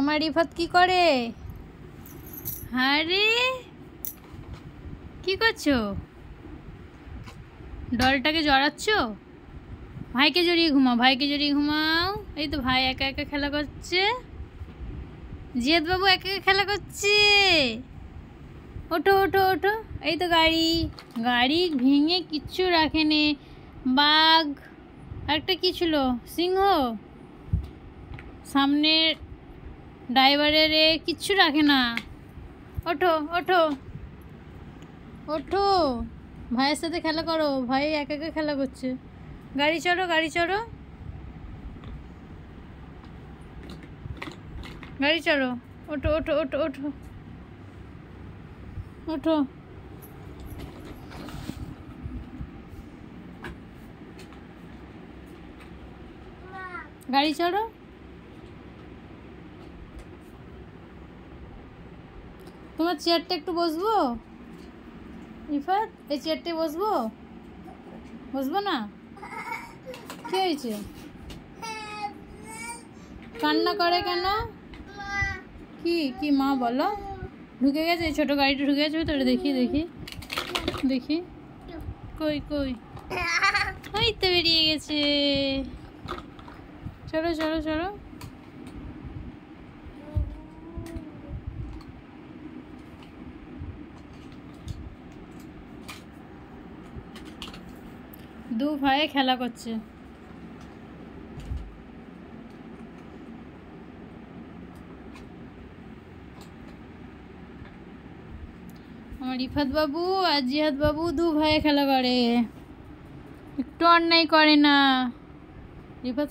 আমার রিফাত কি করে? আরে কি করছো? ডলটাকে জড়াচ্ছ? ভাইকে জড়িয়ে ঘুমাও, ভাইকে জড়িয়ে ঘুমাও। এই তো ভাই একা একা খেলা করছে, জিয়াদ বাবু একা একা খেলা করছে। ওঠো ওঠো ওঠো। এই তো গাড়ি, গাড়ি ভেঙে কিচ্ছু রাখেনি। বাঘ, একটা কি ছিল, সিংহ, সামনে ড্রাইভারের কিচ্ছু রাখে না। ওঠো ওঠো ওঠো, ভাইয়ের সাথে খেলা করো। ভাই একা একা খেলা করছে। গাড়ি চড়ো, গাড়ি চড়ো, গাড়ি চড়ো। ওঠো ওঠো ওঠো ওঠো ওঠো। গাড়ি চড়ো। তোমার চেয়ারটা একটু বসবো রিফাত? এই চেয়ারটায় বসবো? বসবো না? কি হয়েছে? কান্না করে কেন? কি কি মা বলো? ঢুকে গেছে ছোট গাড়িটা, ঢুকে গেছে ভিতরে? দেখি দেখি দেখি, কই কই, ওই তো বেরিয়ে গেছে। চলো চলো চলো। দু ভাই খেলা করছে। আমার রিফাত বাবু আর জিহাদ বাবু দু ভাই খেলা করে, একটু অন্যায় করে না। রিফাত